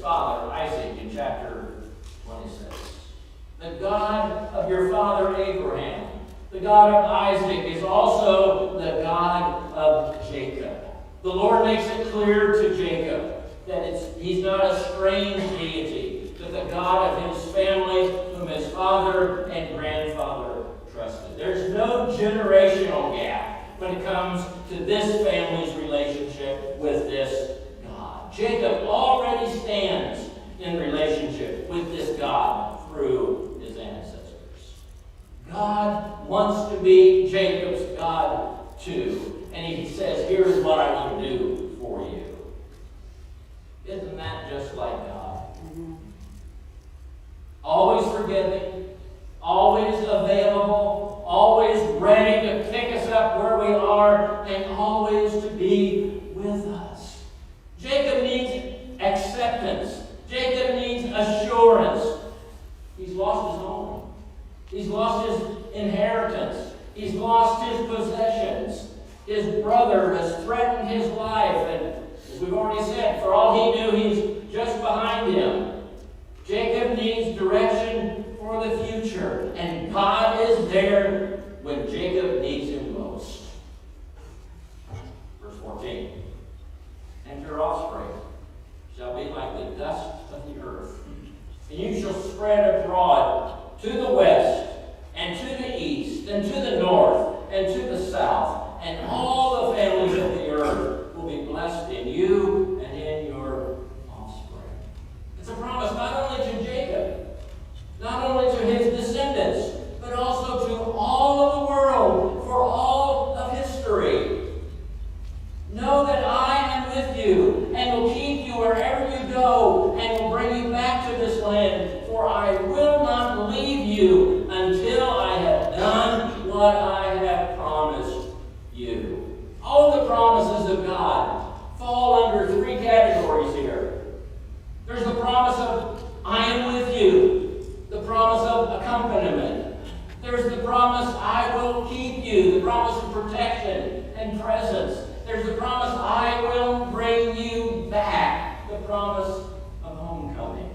father Isaac in chapter 26. The God of your father Abraham, the God of Isaac, is also the God of Jacob. The Lord makes it clear to Jacob that he's not a strange deity, but the God of his family, whom his father and grandfather trusted. There's no generational gap when it comes to this family's relationship with this God. Jacob already stands in relationship with this God through his ancestors. God wants to be Jacob's God too. And he says, here's what I want to do for you. Isn't that just like God? Always forgiving, always available, always ready to pick us up where we are, and always to be with us. Jacob needs acceptance. Jacob needs assurance. He's lost his home. He's lost his inheritance. He's lost his possessions. His brother has threatened his life, and as we've already said, for all he knew, he's just behind him. Jacob needs direction for the future, and God is there when Jacob needs him most. Verse 14. And your offspring shall be like the dust of the earth, and you shall spread abroad to the west, and to the east, and to the north, and to the south. And all the families of the earth will be blessed in you and in your offspring. It's a promise not only to Jacob, not only to his descendants, but also to all of the world, for all of history. Know that I am with you, and will keep you wherever you go, and will bring you back to this land, for I will not leave you until I have done what I have promised you. All the promises of God fall under three categories here. There's the promise of, I am with you. The promise of accompaniment. There's the promise, I will keep you. The promise of protection and presence. There's the promise, I will bring you back. The promise of homecoming.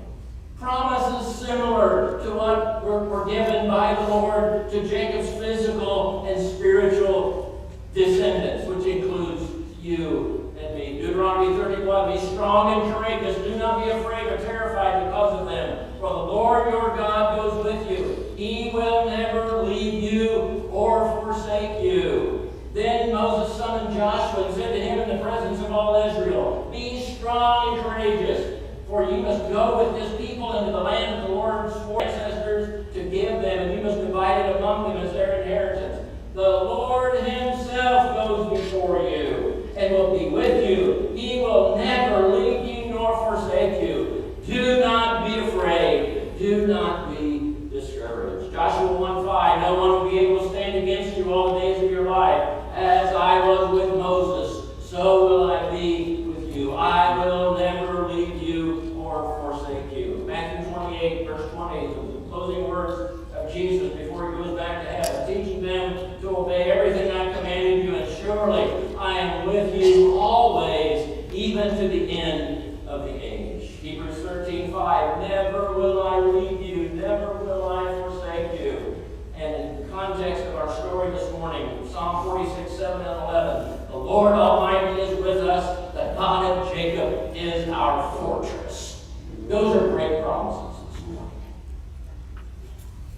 Promises similar to what were given by the Lord to Jacob's physical and spiritual descendants, which includes you and me. Deuteronomy 31, be strong and courageous. Do not be afraid or terrified because of them. For the Lord your God goes with you. He will never leave you or forsake you. Then Moses summoned Joshua and said to him in the presence of all Israel, be strong and courageous, for you must go with this people into the land of the Lord's ancestors to give them, and you must divide it among them as their inheritance. The Lord himself goes before you and will be with you. He will never leave you nor forsake you. Do not be afraid. Do not be discouraged. Joshua 1:5, no one will be able to stand against you all the days of your life. As I was with Moses, so will I be with you. I will never leave you or forsake you. Matthew 28, verse 20, the closing words of Jesus before he goes back to heaven, teaching them to obey everything I've commanded you, and surely I am with you always, even to the end of the age. Hebrews 13:5, never will I leave you, never will I forsake you. And in the context of our story this morning, Psalm 46, 7 and 11, the Lord Almighty is with us, the God of Jacob is our fortress. Those are great promises this morning.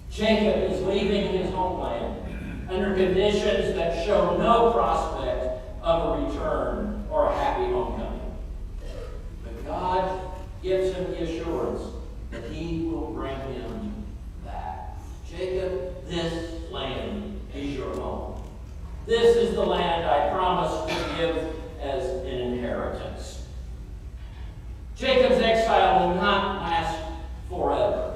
Jacob is leaving his homeland under conditions that show no prospect of a return or a happy homecoming. But God gives him the assurance that he will bring him back. Jacob, this land is your home. This is the land I promised to give as an inheritance. Jacob's exile will not last forever.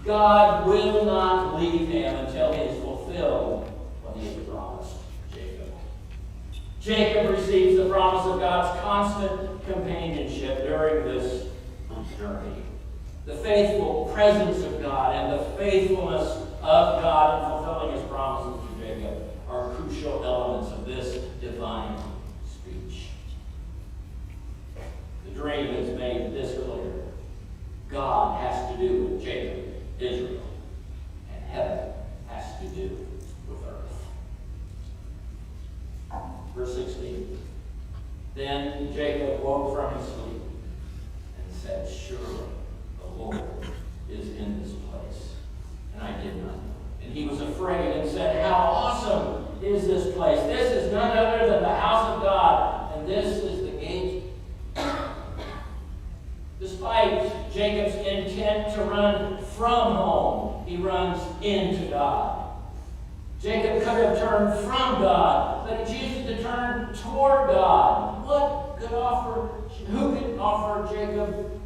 God will not leave him until he has fulfilled what he has promised Jacob. Jacob receives the promise of God's constant companionship during this journey. The faithful presence of God and the faithfulness of God in fulfilling his promises to Jacob are crucial elements of this divine speech. The dream is made this clear. Then Jacob woke from his sleep and said, surely the Lord is in this place. And I did not know. And he was afraid and said, how awesome is this place? This is none other than the house of God, and this is the gate. Despite Jacob's intent to run from home, he runs into God. Jacob could have turned from God, but he chooses to turn toward God. Who could offer Jacob